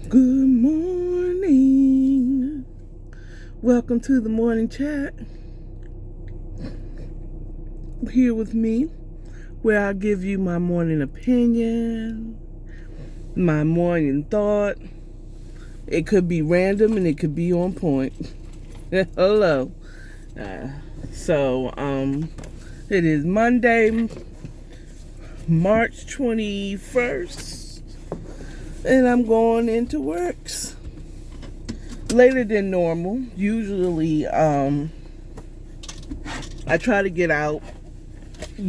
Good morning. Welcome to the morning chat here with me, where I give you my morning opinion, my morning thought. It could be random and it could be on point. Hello. Uh, so, it is Monday, March 21st, and I'm going into works later than normal. Usually, I try to get out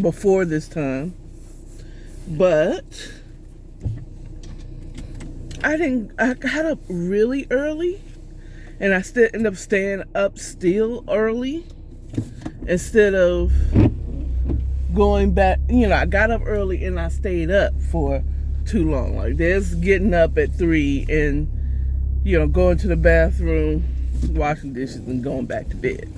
before this time, but I got up really early, and I still end up staying up still early instead of going back. I got up early and I stayed up for too long. Like, there's getting up at 3 and going to the bathroom, washing dishes, and going back to bed.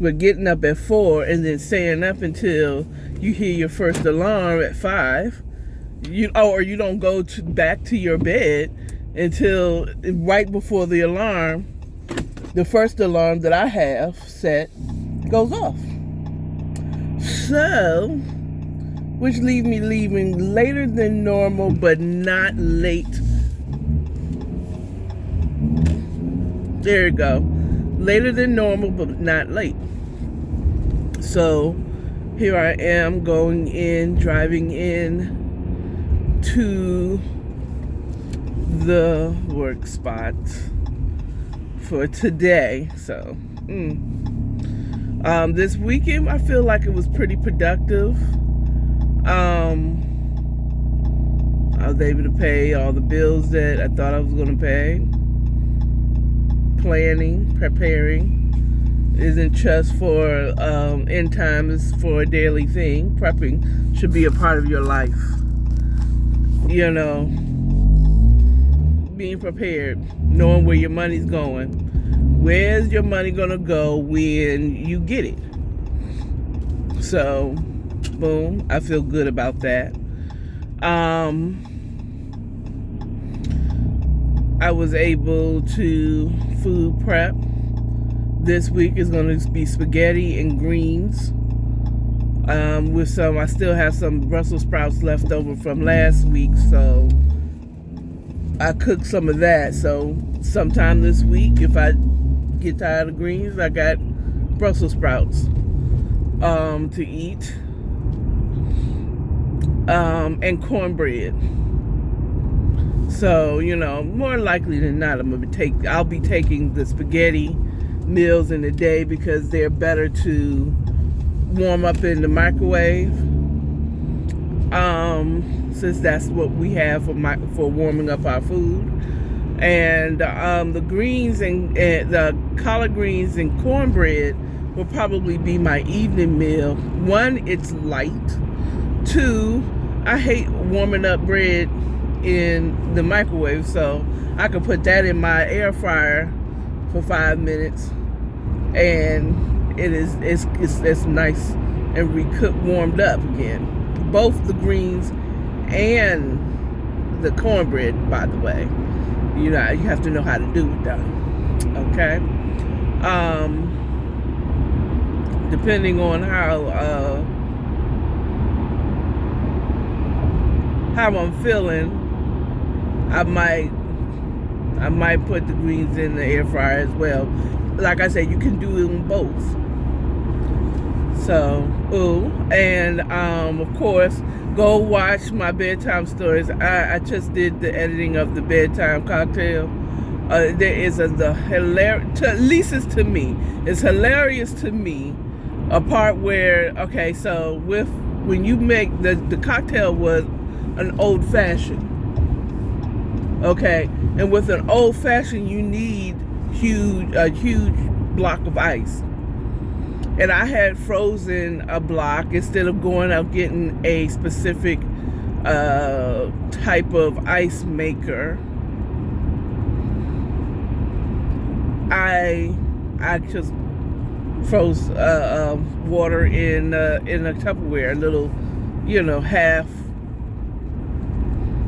But getting up at 4 and then staying up until you hear your first alarm at 5, or you don't go back to your bed until right before the alarm, the first alarm that I have set, goes off. So, which leaves me leaving later than normal, but not late. There you go. Later than normal, but not late. So, here I am driving in to the work spot for today. So, this weekend I feel like it was pretty productive. I was able to pay all the bills that I thought I was going to pay. Preparing isn't just for end time, it's for a daily thing. Prepping should be a part of your life. Being prepared, knowing where your money's going. Where's your money gonna go when you get it? So, boom, I feel good about that. I was able to food prep. This week is going to be spaghetti and greens. I still have some Brussels sprouts left over from last week, so I cooked some of that. So sometime this week, if I get tired of greens, I got Brussels sprouts to eat, and cornbread. So, more likely than not, I'll be taking the spaghetti meals in the day because they're better to warm up in the microwave. Since that's what we have for warming up our food. And the greens and the collard greens and cornbread will probably be my evening meal. One, it's light. Two, I hate warming up bread in the microwave, so I could put that in my air fryer for 5 minutes, and it's nice and warmed up again. Both the greens and the cornbread, by the way. You have to know how to do it though. Okay. Depending on how I'm feeling, I might put the greens in the air fryer as well. Like I said, you can do them both. So, and of course, go watch my bedtime stories. I just did the editing of the bedtime cocktail. There is the hilarious, at least it's to me, it's hilarious to me, a part where, okay, so when you make the cocktail was an old fashioned. Okay, and with an old fashioned, you need a huge block of ice. And I had frozen a block instead of going out getting a specific type of ice maker. I just froze water in a Tupperware, a little,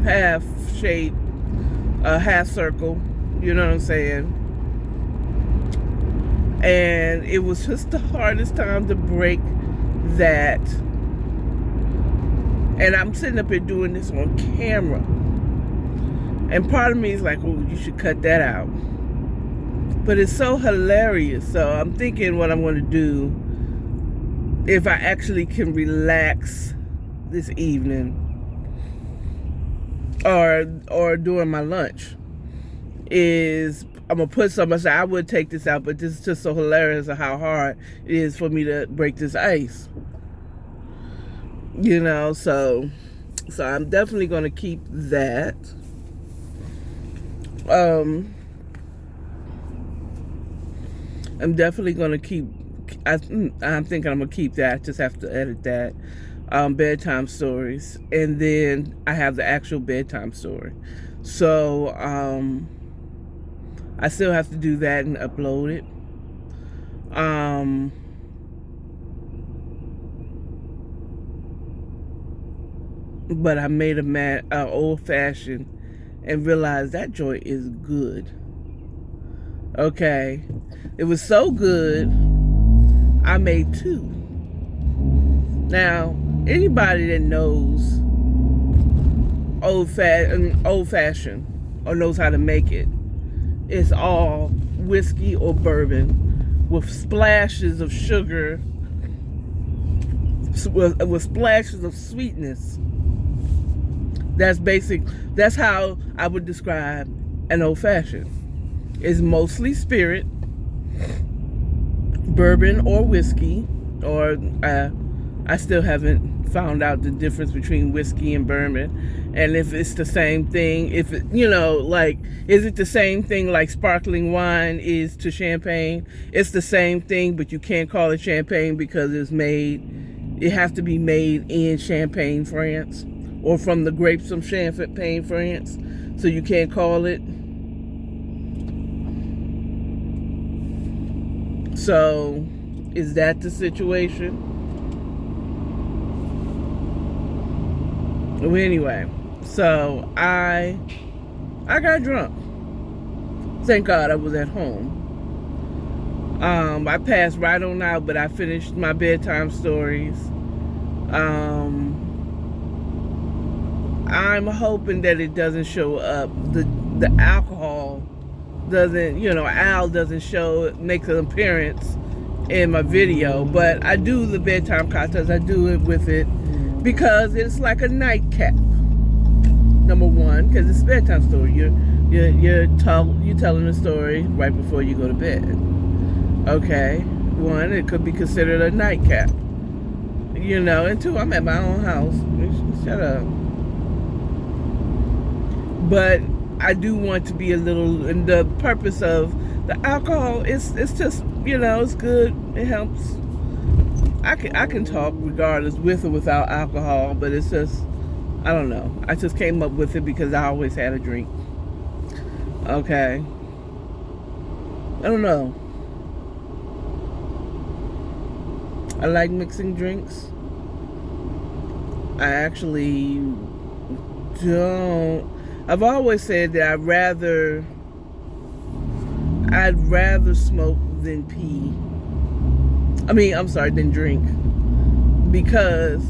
half shape a half circle, you know what I'm saying? And it was just the hardest time to break that. And I'm sitting up here doing this on camera. And part of me is like, oh, you should cut that out. But it's so hilarious. So I'm thinking what I'm going to do, if I actually can relax this evening or during my lunch, is I'm going to put some aside. I would take this out, but this is just so hilarious of how hard it is for me to break this ice. You know, so I'm definitely going to keep that. I'm definitely going to keep, I'm thinking I'm going to keep that. I just have to edit that. Bedtime stories. And then I have the actual bedtime story. So, I still have to do that and upload it. But I made a old fashioned and realized that joint is good. Okay. It was so good, I made 2. Now, anybody that knows old fashioned or knows how to make it, it's all whiskey or bourbon with splashes of sugar, with splashes of sweetness. That's how I would describe an old fashioned. It's mostly spirit, bourbon or whiskey, or I still haven't found out the difference between whiskey and bourbon, and if it's the same thing, if it, like, is it the same thing like sparkling wine is to champagne? It's the same thing, but you can't call it champagne because it has to be made in Champagne, France, or from the grapes of Champagne, France, so you can't call it. So, is that the situation? Well, anyway, so I got drunk. Thank God I was at home. I passed right on out, but I finished my bedtime stories. I'm hoping that it doesn't show up. The alcohol doesn't, Al doesn't make an appearance in my video, but I do the bedtime cocktails. I do it with it because it's like a nightcap. Number one, because it's a bedtime story. You're telling a story right before you go to bed. Okay, one, it could be considered a nightcap. And 2, I'm at my own house. Shut up. But I do want to be a little, and the purpose of the alcohol is just, it's good. It helps. I can talk regardless with or without alcohol, but it's just, I don't know. I just came up with it because I always had a drink. Okay. I don't know. I like mixing drinks. I actually don't. I've always said that I'd rather smoke than pee. Than drink. Because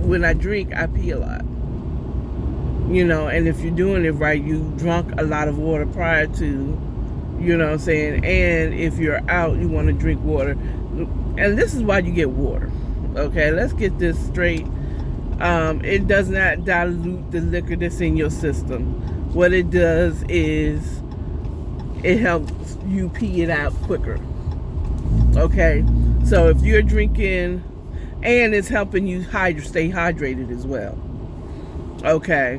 when I drink, I pee a lot. And if you're doing it right, you drunk a lot of water prior to, you know what I'm saying? And if you're out, you want to drink water. And this is why you get water. Okay, let's get this straight. It does not dilute the liquor that's in your system. What it does is it helps you pee it out quicker. Okay, so if you're drinking, and it's helping you stay hydrated as well. Okay,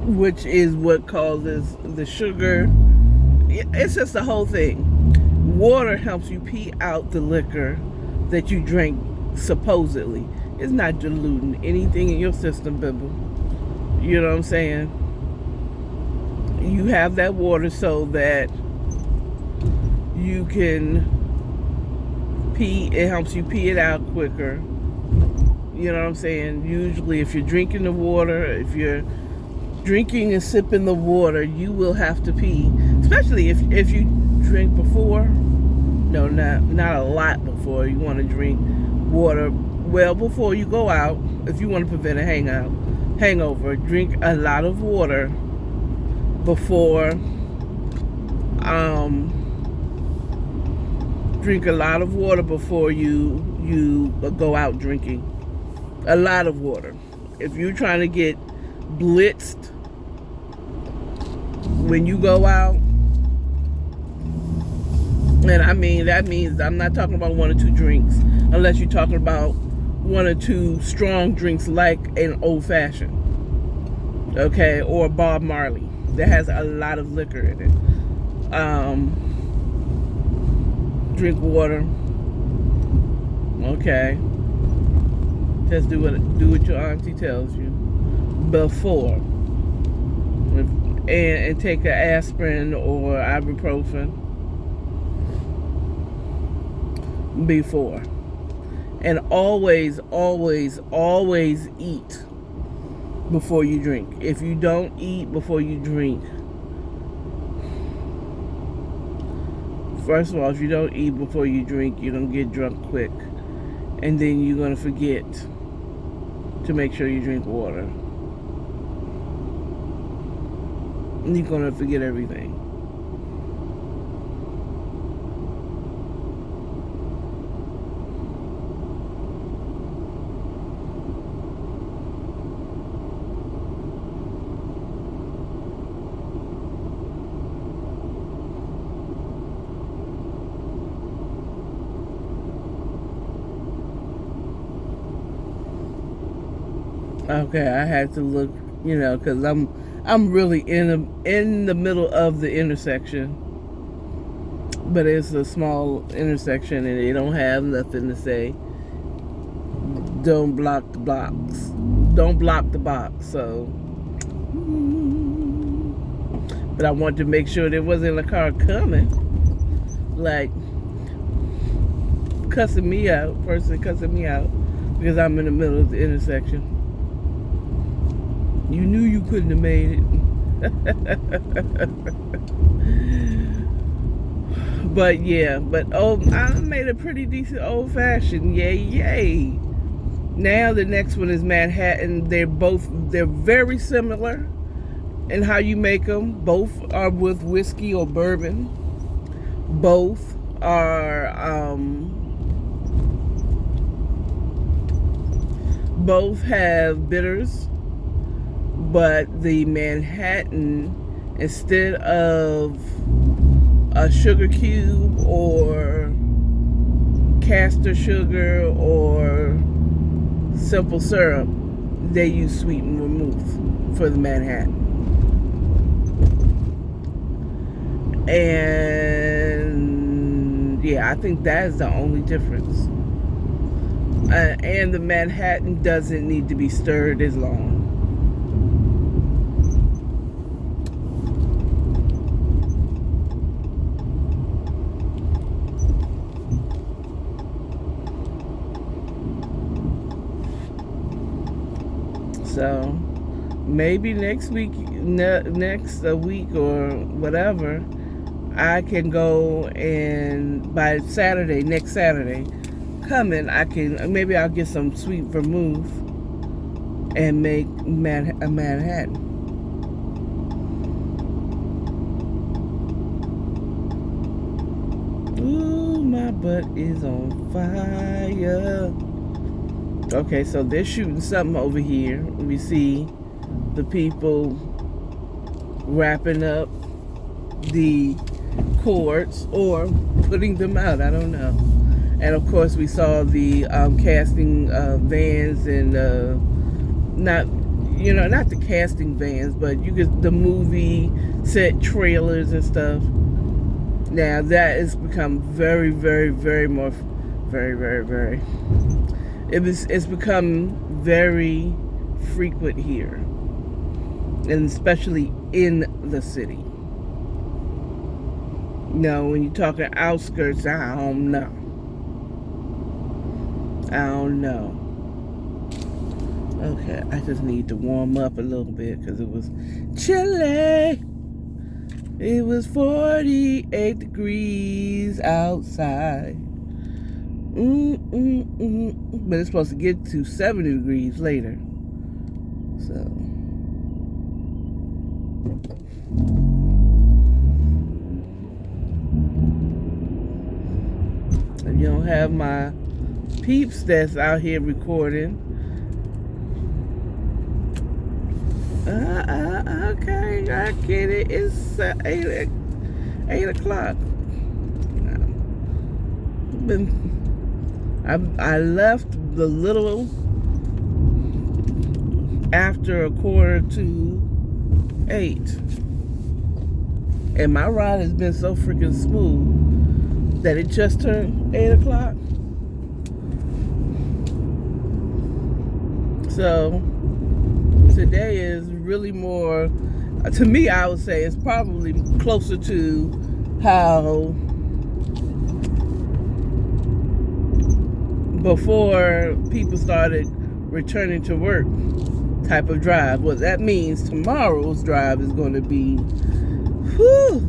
which is what causes the sugar. It's just the whole thing. Water helps you pee out the liquor that you drink, supposedly. It's not diluting anything in your system, Bibble. You know what I'm saying? You have that water so that you can pee. It helps you pee it out quicker. You know what I'm saying? Usually if you're drinking the water, if you're drinking and sipping the water, you will have to pee. Especially if you drink before. No, not a lot before. You want to drink water well before you go out. If you want to prevent a hangover, drink a lot of water before. Drink a lot of water before you go out drinking. A lot of water. If you're trying to get blitzed when you go out, and I mean that means I'm not talking about 1 or 2 drinks, unless you're talking about 1 or 2 strong drinks like an old fashioned, okay, or Bob Marley that has a lot of liquor in it. Drink water, okay. Just do what your auntie tells you before, and take an aspirin or ibuprofen before. And always eat before you drink. If you don't eat before you drink, first of all, if you don't eat before you drink, you're going to get drunk quick. And then you're going to forget to make sure you drink water. And you're going to forget everything. Okay, I had to look, because I'm really in the middle of the intersection, but it's a small intersection and they don't have nothing to say. Don't block the blocks. Don't block the box. So, but I wanted to make sure there wasn't a car coming, like cussing me out because I'm in the middle of the intersection. You knew you couldn't have made it. But yeah, I made a pretty decent old fashioned. Yay. Now the next one is Manhattan. They're very similar in how you make them. Both are with whiskey or bourbon. Both are both have bitters. But the Manhattan, instead of a sugar cube or caster sugar or simple syrup, they use sweeten vermouth for the Manhattan. And yeah, I think that is the only difference. And the Manhattan doesn't need to be stirred as long. So maybe next week or whatever, I can go and by next Saturday coming, maybe I'll get some sweet vermouth and make a Manhattan. Ooh, my butt is on fire. Okay, so they're shooting something over here. We see the people wrapping up the cords or putting them out. I don't know. And of course, we saw the casting vans and not the casting vans, but the movie set trailers and stuff. Now that has become very, very, very more, very, very, very. It's become very frequent here, and especially in the city. Now, when you're talking outskirts, I don't know. Okay, I just need to warm up a little bit because it was chilly. It was 48 degrees outside. But it's supposed to get to 70 degrees later. So. If you don't have my peeps that's out here recording. Okay, I get it. It's 8 o'clock. I left the little after 7:45. And my ride has been so freaking smooth that it just turned 8 o'clock. So today is really more, to me, I would say it's probably closer to how before people started returning to work type of drive. What that means, tomorrow's drive is going to be, whew,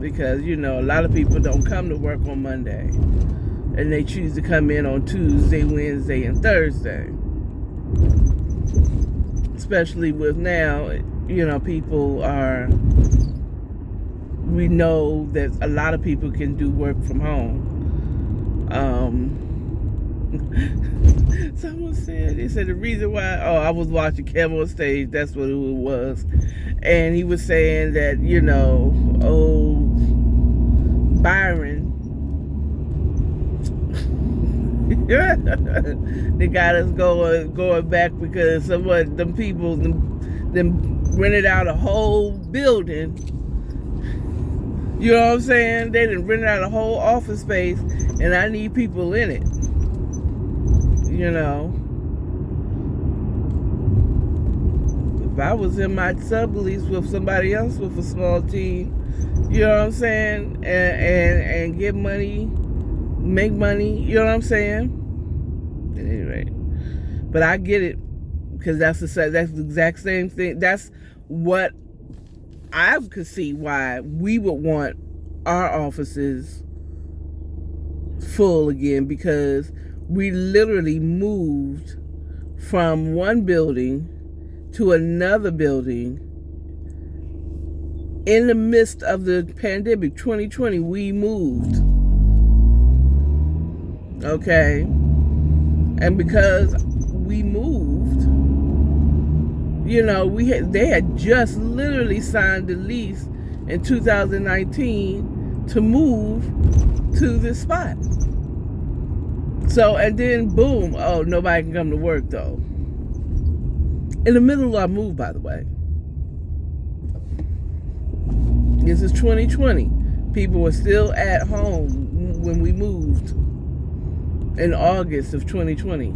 because, you know, a lot of people don't come to work on Monday. And they choose to come in on Tuesday, Wednesday, and Thursday. Especially with now, you know, we know that a lot of people can do work from home. Someone said, they said the reason why, I was watching Kev on Stage, that's what it was. And he was saying that, you know, Byron, they got us going back because them people them rented out a whole building. You know what I'm saying? They done rented out a whole office space, and I need people in it. You know, if I was in my sublease with somebody else with a small team, you know what I'm saying, and get money, make money, you know what I'm saying? At any rate, but I get it, because that's the exact same thing. That's what I could see why we would want our offices full again, because we literally moved from one building to another building in the midst of the pandemic. 2020, we moved. Okay? And because we moved, you know, they had just literally signed the lease in 2019 to move to this spot. So, and then boom, nobody can come to work though. In the middle of our move, by the way. This is 2020. People were still at home when we moved in August of 2020.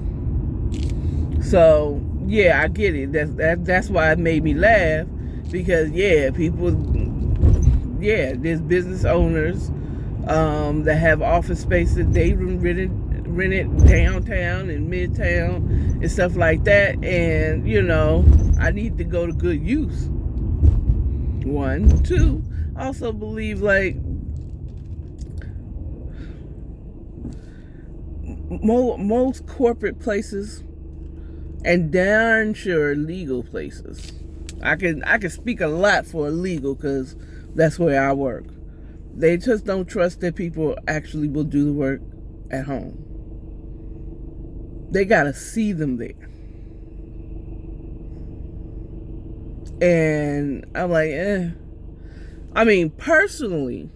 So, yeah, I get it. That's why it made me laugh, because there's business owners that have office space that they rented downtown and midtown and stuff like that, and you know, I need to go to good use. 1, 2, I also believe like most corporate places, and darn sure legal places. I can speak a lot for illegal because that's where I work. They just don't trust that people actually will do the work at home. They gotta see them there. And I'm like, I mean, personally,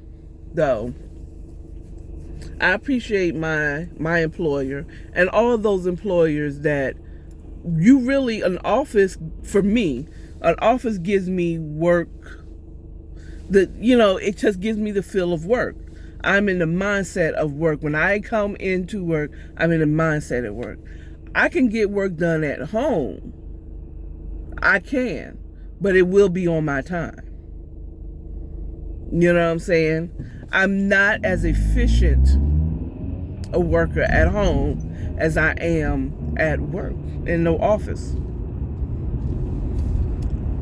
though, I appreciate my employer and all of those employers that you really, an office, for me, an office gives me work that, you know, it just gives me the feel of work. I'm in the mindset of work. When I come into work, I'm in the mindset of work. I can get work done at home. I can, but it will be on my time. You know what I'm saying? I'm not as efficient a worker at home as I am at work in the office.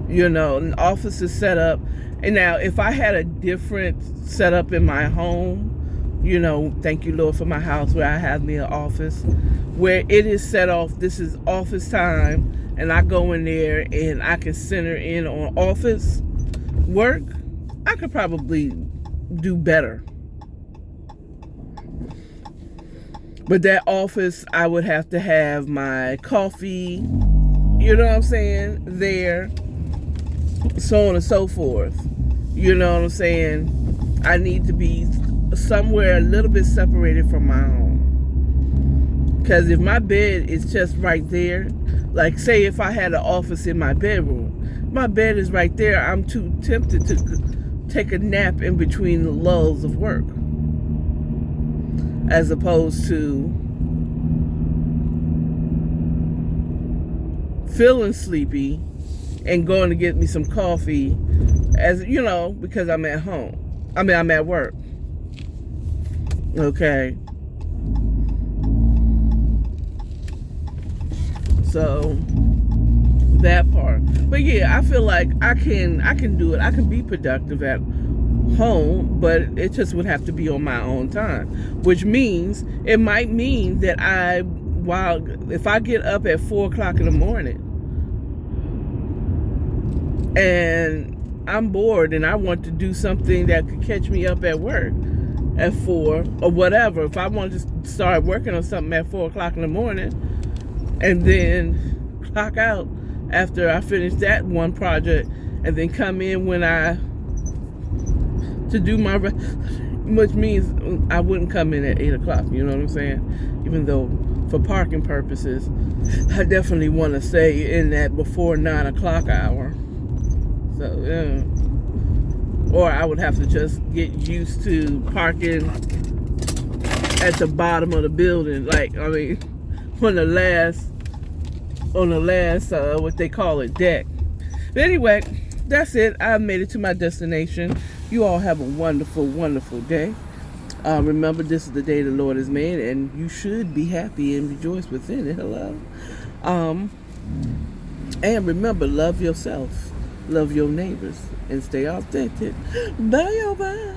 An office is set up. And now, if I had a different setup in my home, thank you, Lord, for my house where I have me an office, where it is set off, this is office time, and I go in there and I can center in on office work, I could probably do better. But that office, I would have to have my coffee, you know what I'm saying, there, so on and so forth. You know what I'm saying? I need to be somewhere a little bit separated from my home. Because if my bed is just right there, like say if I had an office in my bedroom, my bed is right there, I'm too tempted to take a nap in between the lulls of work. As opposed to feeling sleepy and going to get me some coffee, because I'm at home. I'm at work. Okay. So that part. But yeah, I feel like I can do it. I can be productive at home, but it just would have to be on my own time, which means it might mean that if I get up at 4:00 in the morning and I'm bored and I want to do something that could catch me up at work at 4 or whatever, if I want to start working on something at 4:00 in the morning and then clock out after I finish that one project and then come in to do my which means I wouldn't come in at 8:00, you know what I'm saying? Even though for parking purposes, I definitely want to stay in that before 9:00 hour. So, or I would have to just get used to parking at the bottom of the building, on the last, what they call it, deck. But anyway, that's it. I made it to my destination. You all have a wonderful, wonderful day. Remember, this is the day the Lord has made, and you should be happy and rejoice within it. Hello. And remember, love yourself, love your neighbors, and stay authentic. Bye, y'all. Bye.